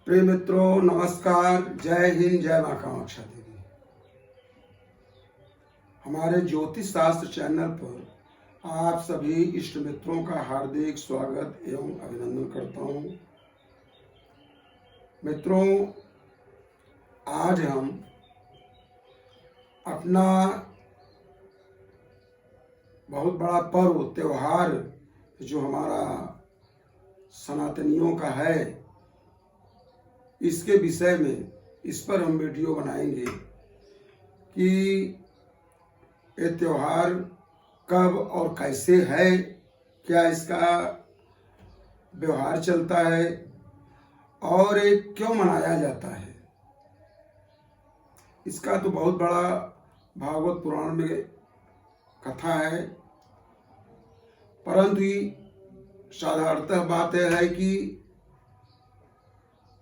प्रिय मित्रों, नमस्कार। जय हिंद, जय मां कामाक्षा देवी। हमारे ज्योतिष शास्त्र चैनल पर आप सभी इष्ट मित्रों का हार्दिक स्वागत एवं अभिनंदन करता हूं। मित्रों, आज हम अपना बहुत बड़ा पर्व त्योहार जो हमारा सनातनियों का है, इसके विषय में इस पर हम वीडियो बनाएंगे कि ये त्योहार कब और कैसे है, क्या इसका व्यवहार चलता है और ये क्यों मनाया जाता है। इसका तो बहुत बड़ा भागवत पुराण में कथा है, परंतु साधारणतः बात यह है कि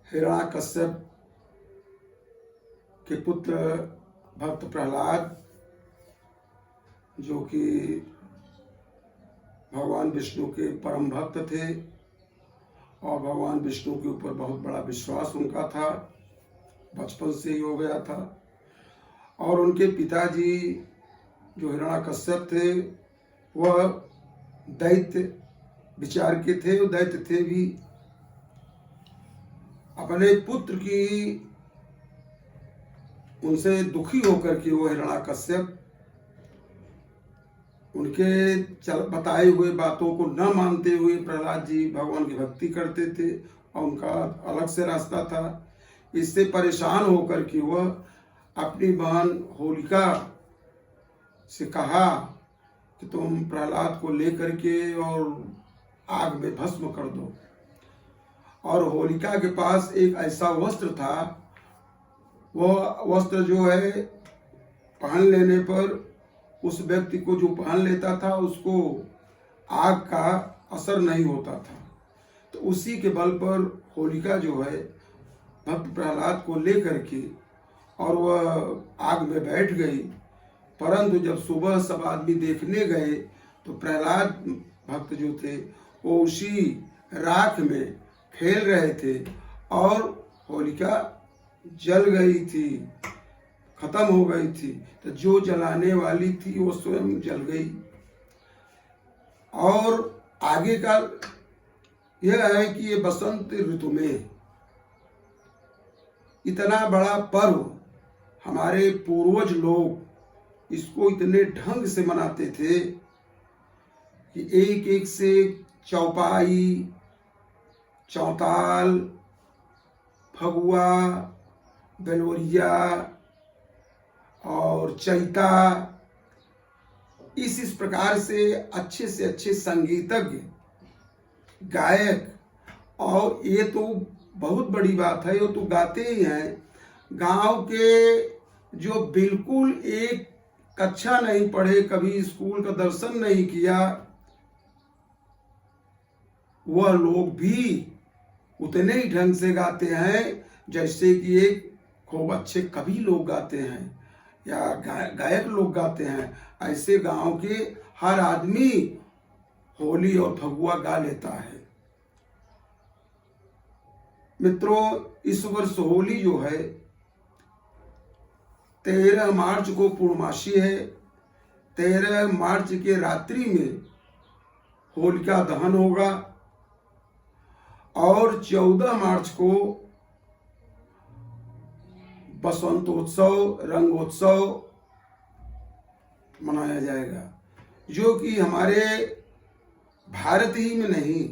हिरण्यकश्यप के पुत्र भक्त प्रहलाद, जो कि भगवान विष्णु के परम भक्त थे और भगवान विष्णु के ऊपर बहुत बड़ा विश्वास उनका था, बचपन से ही हो गया था। और उनके पिताजी जो हिरण्यकश्यप थे वह दैत्य विचार के थे, वो दैत्य थे भी। अपने पुत्र की उनसे दुखी होकर के वो हिरण्यकश्यप उनके बताए हुए बातों को न मानते हुए प्रहलाद जी भगवान की भक्ति करते थे और उनका अलग से रास्ता था। इससे परेशान होकर के वह अपनी बहन होलिका से कहा कि तुम प्रहलाद को लेकर के और आग में भस्म कर दो। और होलिका के पास एक ऐसा वस्त्र था, वह वस्त्र जो है पहन लेने पर उस व्यक्ति को जो पहन लेता था उसको आग का असर नहीं होता था। तो उसी के बल पर होलिका जो है भक्त प्रहलाद को लेकर के और वह आग में बैठ गई। परंतु जब सुबह सब आदमी देखने गए तो प्रहलाद भक्त जो थे वो उसी राख में खेल रहे थे और होलिका जल गई थी, खत्म हो गई थी। तो जो जलाने वाली थी वो स्वयं जल गई। और आगे का यह है कि ये बसंत ऋतु में इतना बड़ा पर्व, हमारे पूर्वज लोग इसको इतने ढंग से मनाते थे कि एक एक से चौपाई, चौताल, फगुआ, बेलोरिया और चैता, इस प्रकार से अच्छे संगीतज्ञ, गायक, और ये तो बहुत बड़ी बात है, ये तो गाते ही हैं। गांव के जो बिल्कुल एक कक्षा नहीं पढ़े, कभी स्कूल का दर्शन नहीं किया, वह लोग भी उतने ही ढंग से गाते हैं जैसे कि एक खूब अच्छे कवि लोग गाते हैं या गायक लोग गाते हैं। ऐसे गांव के हर आदमी होली और फगुआ गा लेता है। मित्रों, इस वर्ष होली जो है 13 मार्च को पूर्णमासी है। 13 मार्च के रात्रि में होलिका दहन होगा और 14 मार्च को बसंतोत्सव, रंगोत्सव मनाया जाएगा, जो कि हमारे भारत ही में नहीं,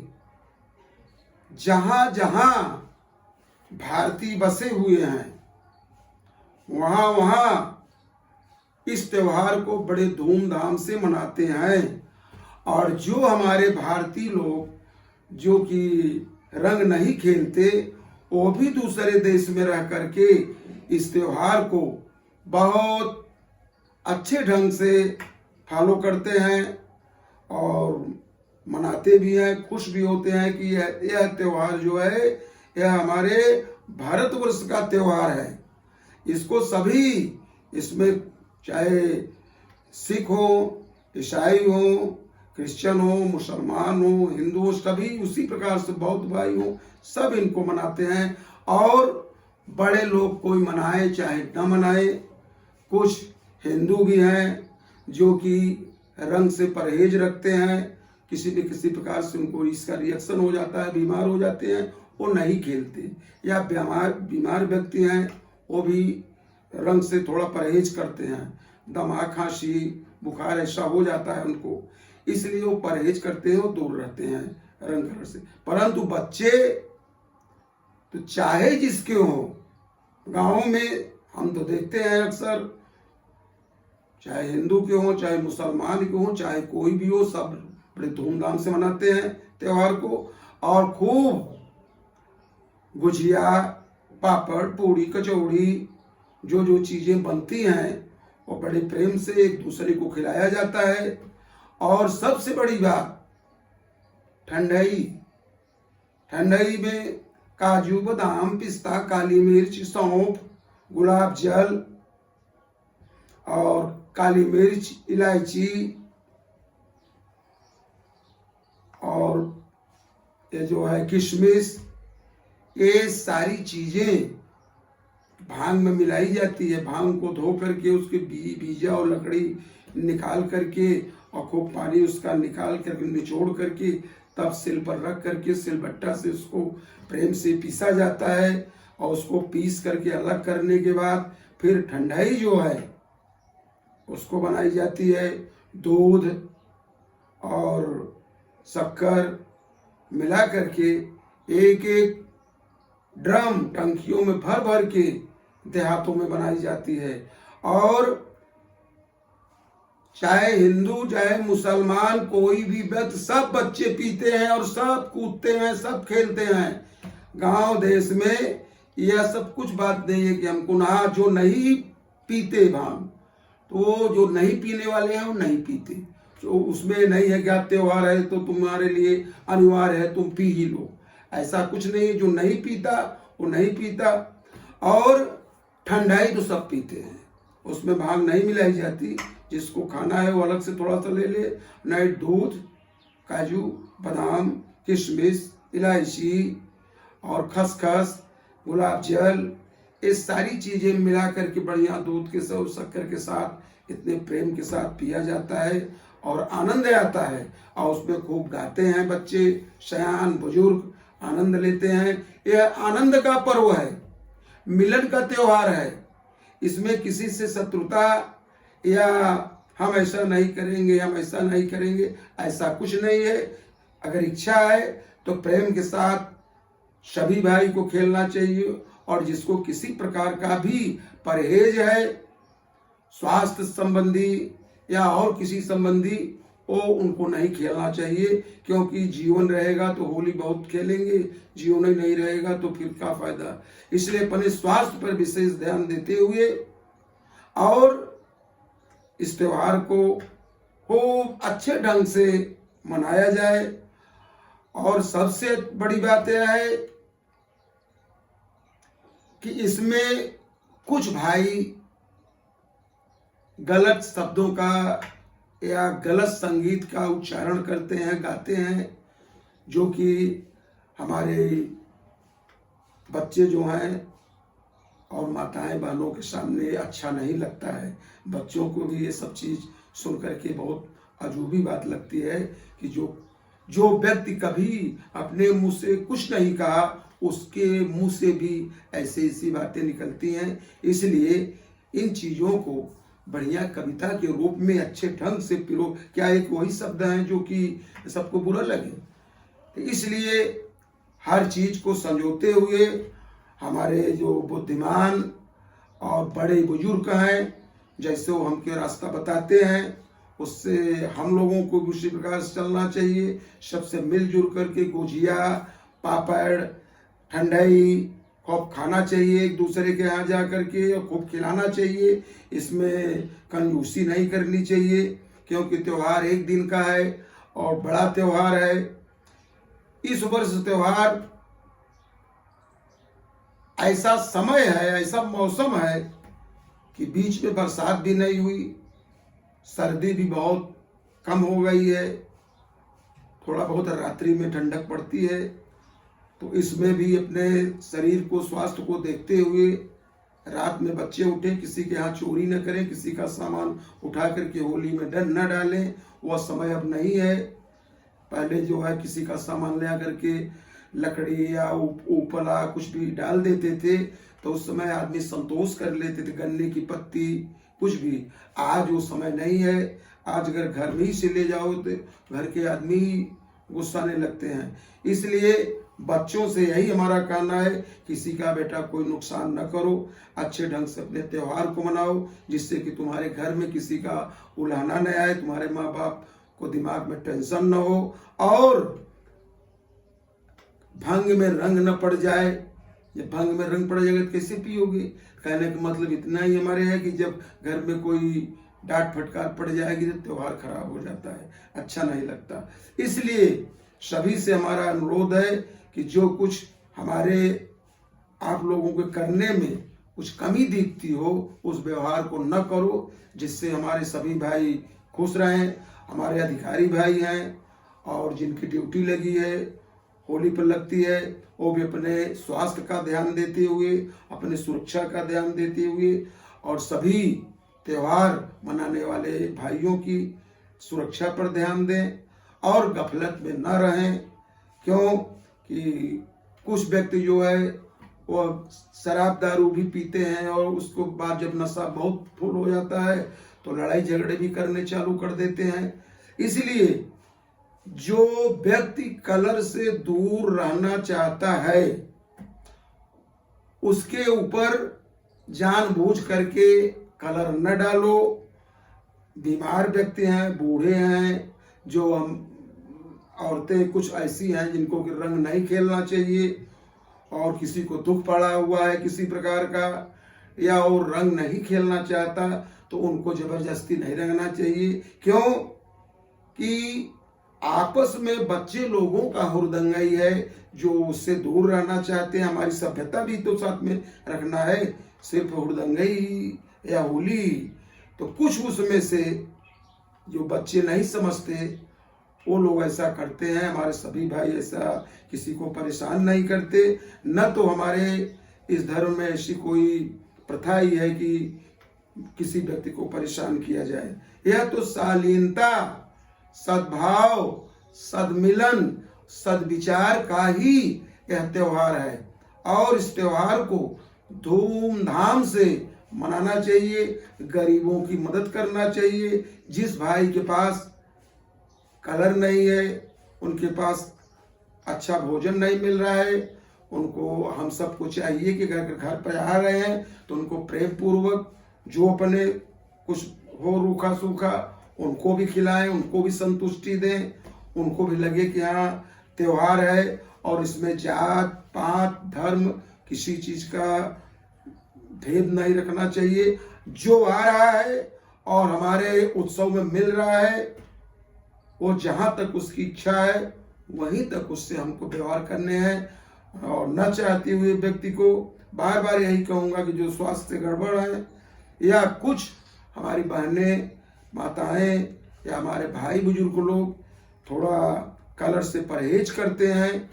जहां जहां भारतीय बसे हुए हैं वहां वहां इस त्योहार को बड़े धूमधाम से मनाते हैं। और जो हमारे भारतीय लोग जो कि रंग नहीं खेलते, वो भी दूसरे देश में रह करके इस त्योहार को बहुत अच्छे ढंग से फॉलो करते हैं और मनाते भी हैं, खुश भी होते हैं कि यह त्योहार जो है यह हमारे भारतवर्ष का त्योहार है। इसको सभी, इसमें चाहे सिख हो, ईसाई हो, क्रिश्चियन हो, मुसलमान हो, हिंदू हो, सभी उसी प्रकार से बौद्ध भाई हो, सब इनको मनाते हैं। और बड़े लोग कोई मनाए चाहे न मनाए, कुछ हिंदू भी हैं जो कि रंग से परहेज रखते हैं, किसी न किसी प्रकार से उनको इसका रिएक्शन हो जाता है, बीमार हो जाते हैं, वो नहीं खेलते। या बीमार व्यक्ति हैं वो भी रंग से थोड़ा परहेज करते हैं, दमा, खांसी, बुखार ऐसा हो जाता है उनको, इसलिए वो परहेज करते हैं, वो दूर रहते हैं रंग कलर से। परंतु बच्चे तो चाहे जिसके हो, गाँव में हम तो देखते हैं अक्सर, चाहे हिंदू के हो चाहे मुसलमान के हो चाहे कोई भी हो, सब बड़े धूमधाम से मनाते हैं त्योहार को, और खूब गुजिया, पापड़, पूड़ी, कचौड़ी, जो जो चीजें बनती हैं वो बड़े प्रेम से एक दूसरे को खिलाया जाता है। और सबसे बड़ी बात ठंडाई, ठंडाई में काजू, बादाम, पिस्ता, काली मिर्च, सौंफ, गुलाब जल और काली मिर्च, इलायची और ये जो है किशमिश, ये सारी चीजें भांग में मिलाई जाती है। भांग को धो करके उसके बीजा और लकड़ी निकाल करके और खूब पानी उसका निकाल करके निचोड़ करके तब सिल पर रख करके सिलबट्टा से उसको प्रेम से पीसा जाता है। और उसको पीस करके अलग करने के बाद फिर ठंडाई जो है उसको बनाई जाती है। दूध और शक्कर मिला करके एक एक ड्रम टंकियों में भर भर के देहातों में बनाई जाती है। और चाहे हिंदू चाहे मुसलमान कोई भी व्यक्ति, सब बच्चे पीते हैं और सब कूदते हैं, सब खेलते हैं। गांव देश में यह सब कुछ बात नहीं है कि हमको ना, जो नहीं पीते भांग, तो वो जो नहीं पीने वाले हैं वो नहीं पीते। तो उसमें नहीं है कि आप त्योहार है तो तुम्हारे लिए अनिवार्य है तुम पी ही लो, ऐसा कुछ नहीं है। जो नहीं पीता वो नहीं पीता। और ठंडाई तो सब पीते हैं, उसमें भांग नहीं मिलाई जाती। जिसको खाना है वो अलग से थोड़ा सा ले ले। नहीं, दूध, काजू, बादाम, किशमिश, इलायची और खसखस, गुलाब जल, ये सारी चीजें मिला करके बढ़िया दूध के साथ, शक्कर के साथ इतने प्रेम के साथ पिया जाता है और आनंद आता है। और उसमें खूब गाते हैं बच्चे, सयान, बुजुर्ग आनंद लेते हैं। यह आनंद का पर्व है, मिलन का त्योहार है। इसमें किसी से शत्रुता या हम ऐसा नहीं करेंगे, हम ऐसा नहीं करेंगे, ऐसा कुछ नहीं है। अगर इच्छा है तो प्रेम के साथ सभी भाई को खेलना चाहिए। और जिसको किसी प्रकार का भी परहेज है, स्वास्थ्य संबंधी या और किसी संबंधी, वो उनको नहीं खेलना चाहिए। क्योंकि जीवन रहेगा तो होली बहुत खेलेंगे, जीवन ही नहीं रहेगा तो फिर क्या फायदा। इसलिए अपने स्वास्थ्य पर विशेष ध्यान देते हुए और इस त्योहार को खूब अच्छे ढंग से मनाया जाए। और सबसे बड़ी बात यह है कि इसमें कुछ भाई गलत शब्दों का या गलत संगीत का उच्चारण करते हैं, गाते हैं, जो कि हमारे बच्चे जो हैं और माताएं बहनों के सामने अच्छा नहीं लगता है। बच्चों को भी ये सब चीज सुन करके बहुत अजूबी बात लगती है कि जो व्यक्ति कभी अपने मुंह से कुछ नहीं कहा, उसके मुंह से भी ऐसी बातें निकलती हैं। इसलिए इन चीजों को बढ़िया कविता के रूप में अच्छे ढंग से पिरो। क्या एक वही शब्द हैं जो कि सबको बुरा लगे? तो इसलिए हर चीज को संजोते हुए हमारे जो बुद्धिमान और बड़े बुजुर्ग हैं, जैसे वो हमके रास्ता बताते हैं, उससे हम लोगों को उसी प्रकार से चलना चाहिए। सबसे मिलजुल करके गुजिया, पापड़, ठंडाई खूब खाना चाहिए, एक दूसरे के यहाँ जा करके खूब खिलाना चाहिए। इसमें कंजूसी नहीं करनी चाहिए, क्योंकि त्योहार एक दिन का है और बड़ा त्योहार है। इस वर्ष त्योहार ऐसा समय है, ऐसा मौसम है कि बीच में बरसात भी नहीं हुई, सर्दी भी बहुत कम हो गई है, थोड़ा बहुत रात्रि में ठंडक पड़ती है। तो इसमें भी अपने शरीर को, स्वास्थ्य को देखते हुए रात में बच्चे उठे, किसी के यहाँ चोरी न करें, किसी का सामान उठा करके होली में न डालें। वह समय अब नहीं है। पहले जो है किसी का सामान ले करके लकड़ी या उपला कुछ भी डाल देते थे, तो उस समय आदमी संतोष कर लेते थे, गन्ने की पत्ती कुछ भी। आज वो समय नहीं है। आज अगर घर में ही से ले जाओ तो घर के आदमी गुस्साने लगते हैं। इसलिए बच्चों से यही हमारा कहना है, किसी का बेटा कोई नुकसान न करो, अच्छे ढंग से अपने त्योहार को मनाओ, जिससे कि तुम्हारे घर में किसी का उलाहना न आए, तुम्हारे माँ बाप को दिमाग में टेंशन न हो, और भंग में रंग न पड़ जाए। जब भंग में रंग पड़ जाएगा तो कैसे पियोगे? कहने का मतलब इतना ही हमारे है कि जब घर में कोई डांट फटकार पड़ जाएगी तो त्योहार खराब हो जाता है, अच्छा नहीं लगता। इसलिए सभी से हमारा अनुरोध है कि जो कुछ हमारे आप लोगों के करने में कुछ कमी दिखती हो, उस व्यवहार को न करो, जिससे हमारे सभी भाई खुश रहें। हमारे अधिकारी भाई हैं और जिनकी ड्यूटी लगी है, होली पर लगती है, वो भी अपने स्वास्थ्य का ध्यान देते हुए, अपने सुरक्षा का ध्यान देते हुए, और सभी त्योहार मनाने वाले भाइयों की सुरक्षा पर ध्यान दें और गफलत में न रहें। क्यों कि कुछ व्यक्ति जो है वो शराब दारू भी पीते हैं, और उसको बाद जब नशा बहुत फुल हो जाता है तो लड़ाई झगड़े भी करने चालू कर देते हैं। इसलिए जो व्यक्ति कलर से दूर रहना चाहता है, उसके ऊपर जानबूझ करके कलर न डालो। बीमार व्यक्ति हैं, बूढ़े हैं, जो औरतें कुछ ऐसी हैं जिनको कि रंग नहीं खेलना चाहिए, और किसी को दुख पड़ा हुआ है किसी प्रकार का, या और रंग नहीं खेलना चाहता, तो उनको जबरदस्ती नहीं रंगना चाहिए। क्यों कि आपस में बच्चे लोगों का हुरदंगई है, जो उससे दूर रहना चाहते हैं। हमारी सभ्यता भी तो साथ में रखना है, सिर्फ हुरदंगई या होली। तो कुछ उसमें से जो बच्चे नहीं समझते वो लोग ऐसा करते हैं। हमारे सभी भाई ऐसा किसी को परेशान नहीं करते। न तो हमारे इस धर्म में ऐसी कोई प्रथा ही है कि किसी व्यक्ति को परेशान किया जाए। यह तो शालीनता, सद्भाव, सद्मिलन, सद्विचार का ही यह त्योहार है, और इस त्योहार को धूमधाम से मनाना चाहिए। गरीबों की मदद करना चाहिए। जिस भाई के पास कलर नहीं है, उनके पास अच्छा भोजन नहीं मिल रहा है, उनको हम सबको चाहिए कि घर पर आ रहे हैं तो उनको प्रेम पूर्वक जो अपने कुछ हो रूखा सूखा उनको भी खिलाएं, उनको भी संतुष्टि दें, उनको भी लगे कि हाँ त्योहार है, और इसमें जात पात धर्म किसी चीज का भेद नहीं रखना चाहिए। जो आ रहा है और हमारे उत्सव में मिल रहा है, वो जहां तक उसकी इच्छा है वहीं तक उससे हमको व्यवहार करने हैं। और न चाहते हुए व्यक्ति को बार बार यही कहूंगा कि जो स्वास्थ्य गड़बड़ है, या कुछ हमारी बहनें माताएं या हमारे भाई बुजुर्ग लोग थोड़ा कलर से परहेज करते हैं,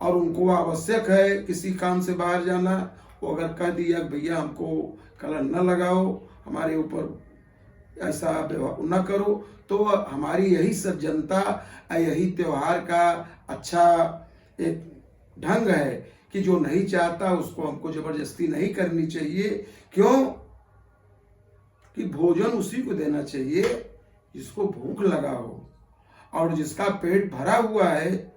और उनको आवश्यक है किसी काम से बाहर जाना, वो अगर कह दिया भैया हमको कलर न लगाओ, हमारे ऊपर ऐसा व्यवहार न करो, तो हमारी यही सज्जनता, यही त्योहार का अच्छा एक ढंग है कि जो नहीं चाहता उसको हमको जबरदस्ती नहीं करनी चाहिए। क्यों कि भोजन उसी को देना चाहिए जिसको भूख लगा हो, और जिसका पेट भरा हुआ है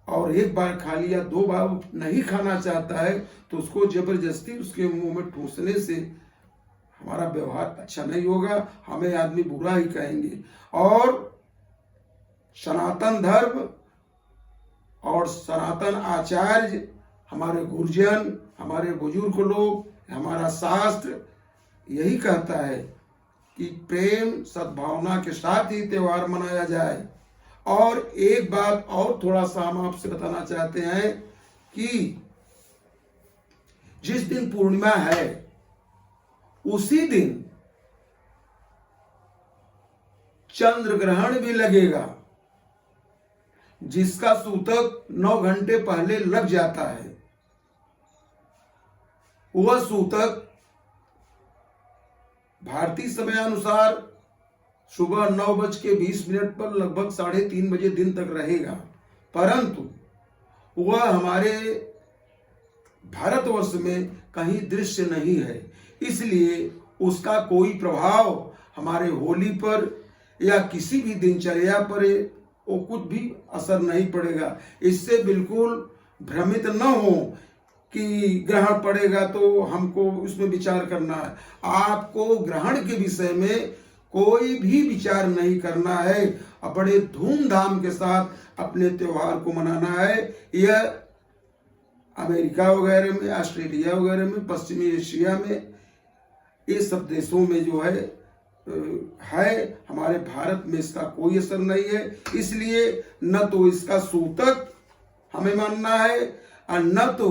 और एक बार खा लिया, 2 बार नहीं खाना चाहता है, तो उसको जबरदस्ती उसके मुंह में ठूसने से हमारा व्यवहार अच्छा नहीं होगा, हमें आदमी बुरा ही कहेंगे। और सनातन धर्म और सनातन आचार्य, हमारे गुरुजन, हमारे बुजुर्ग लोग, हमारा शास्त्र यही कहता है कि प्रेम सद्भावना के साथ ही त्योहार मनाया जाए। और एक बात और थोड़ा सा हम आपसे बताना चाहते हैं कि जिस दिन पूर्णिमा है उसी दिन चंद्र ग्रहण भी लगेगा। जिसका सूतक 9 घंटे पहले लग जाता है, वह सूतक भारतीय समय अनुसार सुबह 9:20 पर लगभग 3:30 बजे दिन तक रहेगा, परंतु वह हमारे भारतवर्ष में कहीं दृश्य नहीं है, इसलिए उसका कोई प्रभाव हमारे होली पर या किसी भी दिनचर्या पर वो कुछ भी असर नहीं पड़ेगा। इससे बिल्कुल भ्रमित न हो कि ग्रहण पड़ेगा तो हमको उसमें विचार करना है। आपको ग्रहण के विषय में कोई भी विचार नहीं करना है और बड़े धूमधाम के साथ अपने त्योहार को मनाना है। यह अमेरिका वगैरह में, ऑस्ट्रेलिया वगैरह में, पश्चिमी एशिया में, ये सब देशों में जो है हमारे भारत में इसका कोई असर नहीं है। इसलिए न तो इसका सूतक हमें मानना है और न तो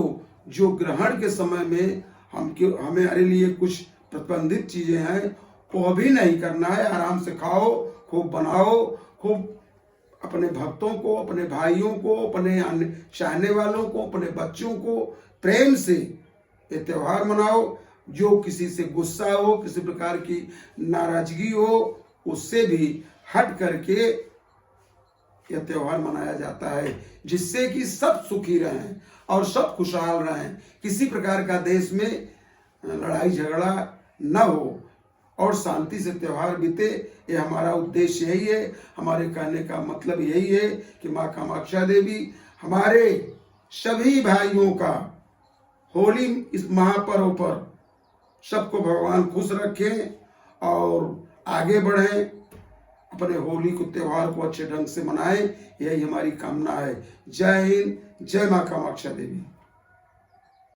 जो ग्रहण के समय में हमारे लिए कुछ प्रतिबंधित चीजें हैं वो भी नहीं करना है। आराम से खाओ, खूब बनाओ, खूब अपने भक्तों को, अपने भाइयों को, अपने चाहने वालों को, अपने बच्चों को प्रेम से ये त्योहार मनाओ। जो किसी से गुस्सा हो, किसी प्रकार की नाराजगी हो, उससे भी हट करके यह त्योहार मनाया जाता है, जिससे कि सब सुखी रहें और सब खुशहाल रहें, किसी प्रकार का देश में लड़ाई झगड़ा न हो और शांति से त्योहार बीते। ये हमारा उद्देश्य यही है। हमारे कहने का मतलब यही है कि माँ कामाक्षा देवी हमारे सभी भाइयों का होली इस महापर्व पर सबको भगवान खुश रखें और आगे बढ़ें, अपने होली को त्योहार को अच्छे ढंग से मनाएं, यही हमारी कामना है। जय हिंद, जय माँ कामाक्षा देवी।